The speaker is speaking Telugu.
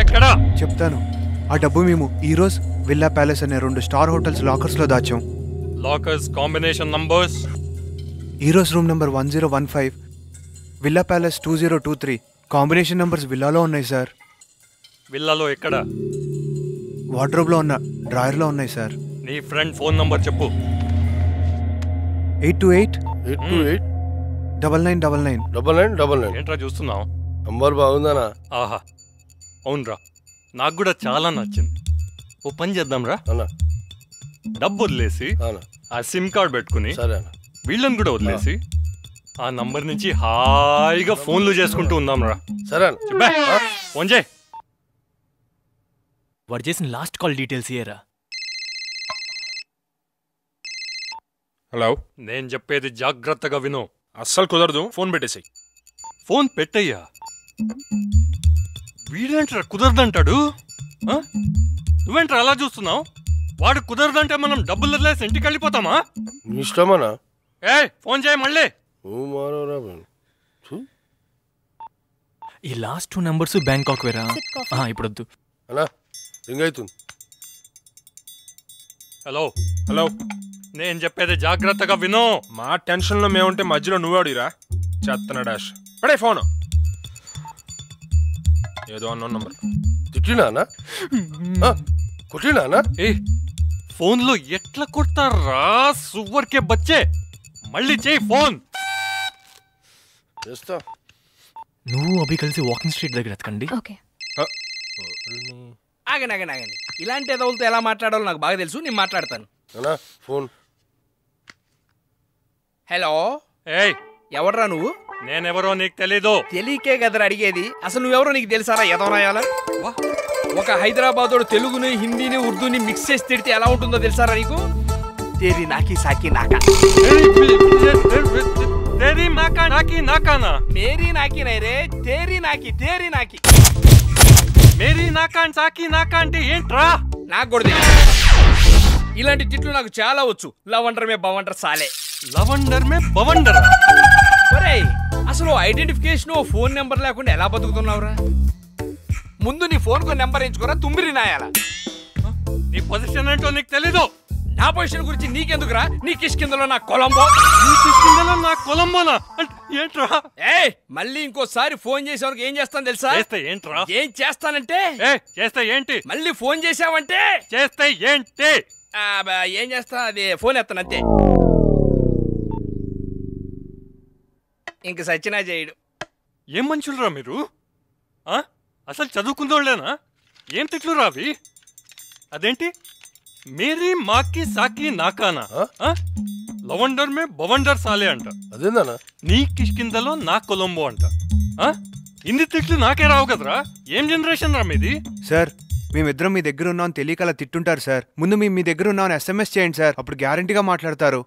ఎక్కడా? చెప్తాను. ఆ డబ్బు మేము ఈరోజు విల్లా ప్యాలెస్ అనే 2 స్టార్ హోటల్స్ లాకర్స్ లో దాచాం. Lockers combination numbers. ఈరోజు room number 1015, villa palace 2023. Combination numbers విల్లాలో ఉన్నాయి సార్. విల్లాలో ఎక్కడ? వార్డ్రోబ్ లో ఉన్న డ్రాయర్ లో ఉన్నాయి సార్. నీ ఫ్రెండ్ ఫోన్ నంబర్ చెప్పు. 828-9999. ఏంట్రా చూస్తున్నావు? నంబర్ బాగుందానా? ఆహా, అవునరా, నాకు కూడా చాలా నచ్చింది. ఓ పని చేద్దాంరా, అన్నా డబ్బు వదిలేసి ఆ సిమ్ కార్డ్ పెట్టుకుని వీళ్ళని కూడా వదిలేసి ఆ నంబర్ నుంచి హాయిగా ఫోన్లు చేసుకుంటూ ఉందాంరా. సరే చెప్పా, ఫోన్ చేయి. వాడు చేసిన లాస్ట్ కాల్ డీటెయిల్స్ ఇయ్యరా. హలో, నేను చెప్పేది జాగ్రత్తగా విను. అస్సలు కుదరదు, ఫోన్ పెట్టేసాయి. ఫోన్ పెట్టయ్యా. వీడేంట్రా కుదరదంటాడు? నువ్వేంట్రా అలా చూస్తున్నావు? వాడు కుదరదంటే మనం డబ్బులు వదిలేసి ఇంటికి వెళ్ళిపోతామా? ఇష్టమనా? ఫోన్ చేయి మళ్ళీ. ఈ లాస్ట్ 2 నంబర్స్ బ్యాంకాక్ వేరా. ఇప్పుడు వద్దు అన్నా, రింగ్ అవుతుంది. హలో హలో, నేను చెప్పేది జాగ్రత్తగా విను. మా టెన్షన్లో మేముంటే మధ్యలో నువ్వాడిరా చెత్తన డాష్. పడే ఫోన్. ఏదో అన్న నంబర్. తిట్టినానా? కొట్టినానా? ఫోన్లో ఎట్లా కొడతారా సువర్కే బచ్చే. మళ్ళీ చేయి ఫోన్. చేస్తా. నువ్వు అభి కలిసి వాకింగ్ స్ట్రీట్ దగ్గర ఎత్తుకండి. ఆగండి ఆగండి ఆగండి. ఇలాంటి ఎదవులతో ఎలా మాట్లాడాలో నాకు బాగా తెలుసు, నేను మాట్లాడతాను. ఫోన్. హలో, ఎవర్రా నువ్వు? నేనెవరో నీకు తెలీదు. తెలియకే కదరా అడిగేది. అసలు నువ్వెవరో నీకు తెలుసారా? ఎదవనాయాల ఒక హైదరాబాదోడు తెలుగుని హిందీని ఉర్దూని మిక్స్ చేసి తిడితే ఎలా ఉంటుందో తెలుసారా నీకు? తేరీ నాకి సాకి నాకా. తేరీ నాకా నాకి నాకానా? మేరీ నాకి నై రే, తేరీ నాకి తేరీ నాకి. మేరీ నాకా సాకి నాకా అంటే ఏంట్రా? నాకు కూడా తెలియదు. ఇలాంటి తిట్లు నాకు చాలా వచ్చు. లవండర్ మే బవండర్ సాలే. లవండర్ మే బవండర్. ఒరేయ్, అసలు ఐడెంటిఫికేషన్ ఫోన్ నెంబర్ లేకుండా ఎలా బతుకుతున్నావురా? ముందు నీ ఫోన్ కు నెంబర్ ఎంచుకోరా తుంబిరి నాయాల. నీ పొజిషన్ ఏంటో నీకు తెలీదు. నా పొజిషన్ గురించి నీకెందుకురా? నీ కిష్కిందలో నా కొలంబో. నా కొలంబోనా ఏంట్రా? మళ్ళీ ఇంకోసారి ఫోన్ చేసేవారికి ఏం చేస్తాను తెలుసా? చేస్తే ఏంట్రా? ఏం చేస్తానంటే చేస్తే ఏంటి? మళ్ళీ ఫోన్ చేసావంటే చేస్తే ఏంటి? ఏం చేస్తా, అది ఫోన్ ఎత్తానంతే. ఇంక సచ్చినా చేయడు. ఏం మనుషులురా మీరు? అసలు చదువుకుందోళ్ళేనా? ఏం తిట్లు రావి? అదేంటి మేరీ మాకి సాకి నాకానా? లవండర్ మే బవండర్ సాలే అంట. అదేందన్నా? నీ కిష్కిందలో నా కొలంబో అంట. ఇన్ని తిట్లు నాకే రావు కదరా. ఏం జనరేషన్ రా మీది? సార్, మేమిద్దరం మీ దగ్గర ఉన్నాం తెలియక అలా తిట్టుంటారు సార్. ముందు మీ దగ్గర ఉన్నామని SMS చేయండి సార్, అప్పుడు గ్యారంటీగా మాట్లాడతారు.